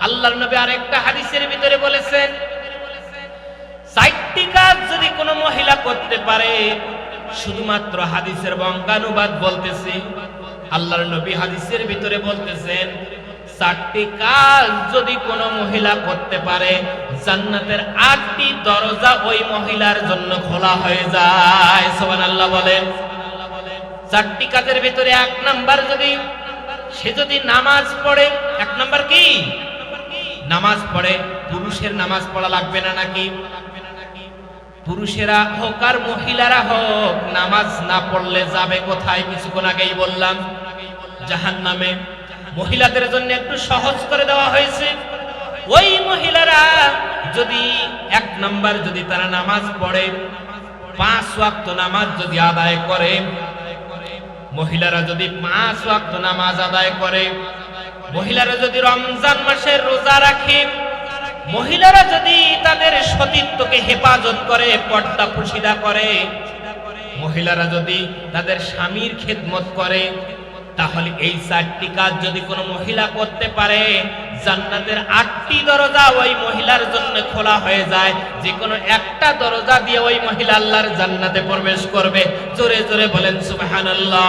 আল্লাহর নবী আরেকটা হাদিসের ভিতরে বলেছেন, চারটি কাজ যদি কোনো মহিলা করতে পারে, শুধুমাত্র হাদিসের বঙ্গানুবাদ বলতেছি, আল্লাহর নবী হাদিসের ভিতরে বলতেছেন, চারটি কাজ যদি কোনো মহিলা করতে পারে, জান্নাতের 8টি দরজা ওই মহিলার জন্য খোলা হয়ে যায়। সুবহানাল্লাহ বলেন। চারটি কাজের ভিতরে 1 নাম্বার, সে যদি নামাজ পড়ে। 1 নাম্বার কি? নামাজ পড়ে। পুরুষের নামাজ পড়া লাগবে না নাকি? পুরুষেরা হোক আর মহিলারা হোক, নামাজ না পড়লে যাবে কোথায়? কিছুক্ষণ আগেই বললাম, জাহান্নামে। মহিলাদের জন্য একটু সহজ করে দেওয়া হয়েছে। ওই মহিলারা যদি 1 নাম্বার যদি তারা নামাজ পড়ে, 5 ওয়াক্ত নামাজ যদি আদায় করে, মহিলারা যদি 5 ওয়াক্ত নামাজ আদায় করে, মহিলারা যদি রমজান মাসের রোজা রাখে, মহিলারা যদি তাদের সতীত্বকে হেফাজত করে, পর্দা পুশিদা করে, মহিলারা যদি তাদের স্বামীর খেদমত করে, তাহলে এই 4টি কাজ যদি কোনো মহিলা করতে পারে, জান্নাতের 8টি দরজা ওই মহিলার জন্য খোলা হয়ে যায়। যে কোনো একটা দরজা দিয়ে ওই মহিলা আল্লাহর জান্নাতে প্রবেশ করবে। জোরে জোরে বলেন সুবহানাল্লাহ।